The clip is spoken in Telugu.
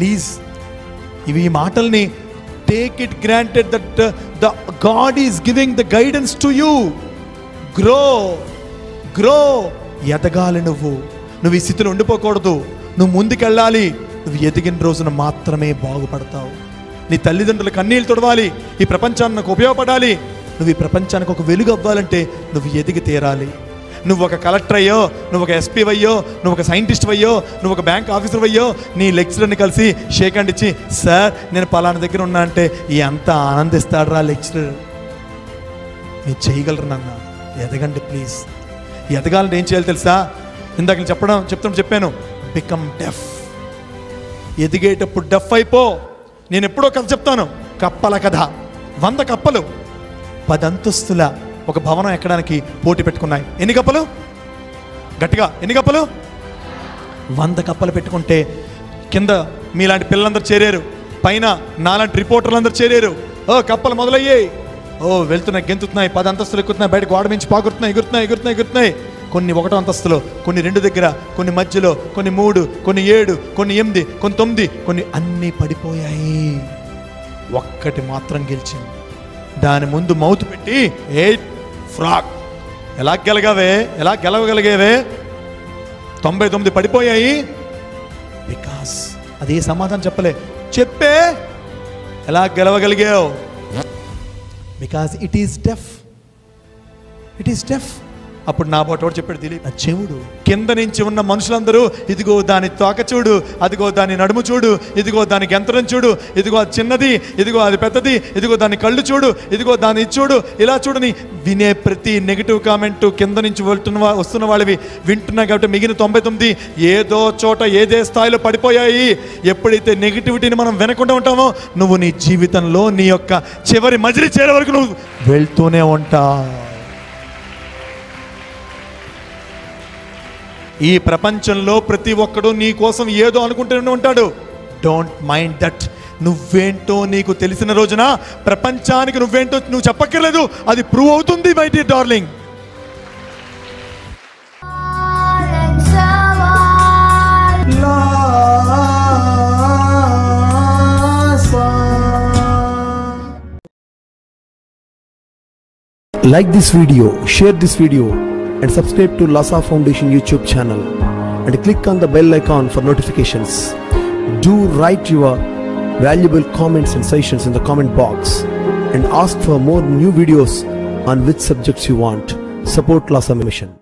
ప్లీజ్ ఈ మాటల్ని take it granted that the God is giving the guidance to you. Grow ఎదగాలి. నువ్వు ఈ స్థితిలో ఉండిపోకూడదు. నువ్వు ముందుకెళ్ళాలి. నువ్వు ఎదిగిన రోజున మాత్రమే బాగుపడతావు. నీ తల్లిదండ్రుల కన్నీళ్ళు తొడవాలి. ఈ ప్రపంచానికి ఉపయోగపడాలి. నువ్వు ఈ ప్రపంచానికి ఒక వెలుగు అవ్వాలంటే నువ్వు ఎదిగి తీరాలి. నువ్వు ఒక కలెక్టర్ అయ్యో, నువ్వు ఒక ఎస్పీ అయ్యో, నువ్వు ఒక సైంటిస్ట్ అయ్యో, నువ్వు ఒక బ్యాంక్ ఆఫీసర్ అయ్యో, నీ లెక్చరర్ని కలిసి షేక్ హ్యాండ్ ఇచ్చి సార్ నేను పలానా దగ్గర ఉన్నా అంటే ఎంత ఆనందిస్తాడరా లెక్చరర్. మీరు చేయగలరు నాన్న. ఎదగండి ప్లీజ్. ఎదగాలంటే ఏం చేయాలి తెలుసా? ఇందాక నేను చెప్పాను బికమ్ డెఫ్. ఎదిగేటప్పుడు డెఫ్ అయిపో. నేను ఎప్పుడో కథ చెప్తాను, కప్పల కథ. 100 కప్పలు 10 అంతస్తుల ఒక భవనం ఎక్కడానికి పోటీ పెట్టుకున్నాయి. ఎన్ని కప్పలు? గట్టిగా ఎన్ని కప్పలు? 100 కప్పలు పెట్టుకుంటే కింద మీలాంటి పిల్లలందరూ చేరారు, పైన నాలాంటి రిపోర్టర్లందరూ చేరారు. కప్పలు మొదలయ్యాయి. వెళ్తున్నాయి, గెంతుతున్నాయి, 10 అంతస్తులు ఎక్కుతున్నాయి, బయట గోడ మించి పాకుతున్నాయి, ఎగురుతున్నాయి. కొన్ని 1వ అంతస్తులో, కొన్ని 2 దగ్గర, కొన్ని మధ్యలో, కొన్ని 3, కొన్ని 7, కొన్ని 8, కొన్ని 9, కొన్ని అన్నీ పడిపోయాయి. ఒక్కటి మాత్రం గెలిచింది. దాని ముందు మౌత్ పెట్టి 8 ఫ్రాగ్ ఎలా గెలవగలిగేవే? 99 పడిపోయాయి. బికాస్ అదే సమాధానం చెప్పే ఎలా గెలవగలిగావు? బికాస్ ఇట్ ఈస్ డెఫ్. అప్పుడు నా బోటోడు చెప్పాడు, దిలీప్ చెవుడు. కింద నుంచి ఉన్న మనుషులందరూ ఇదిగో దాని తోక చూడు, అదిగో దాని నడుము చూడు, ఇదిగో దాని గెంతరం చూడు, ఇదిగో అది చిన్నది, ఇదిగో అది పెద్దది, ఇదిగో దాని కళ్ళు చూడు, ఇదిగో దాన్ని చూడు, ఇలా చూడని వినే ప్రతి నెగిటివ్ కామెంటు కింద నుంచి వస్తున్న వాళ్ళవి వింటున్నా. కాబట్టి మిగిలిన 99 ఏదో చోట ఏదే స్థాయిలో పడిపోయాయి. ఎప్పుడైతే నెగిటివిటీని మనం వినకుండా ఉంటామో నువ్వు నీ జీవితంలో నీ యొక్క చివరి మజిలి చేరే వరకు నువ్వు వెళ్తూనే ఉంటావు. ఈ ప్రపంచంలో ప్రతి ఒక్కడు నీ కోసం ఏదో అనుకుంటూనే ఉంటాడు. Don't mind that. నువ్వేంటో నీకు తెలిసిన రోజున ప్రపంచానికి నువ్వేంటో నువ్వు చెప్పక్కర్లేదు, అది ప్రూవ్ అవుతుంది my dear darling. Like this video, share this video and subscribe to Lhasa Foundation YouTube channel and click on the bell icon for notifications. Do write your valuable comments and suggestions in the comment box and ask for more new videos on which subjects you want. Support Lhasa Mission.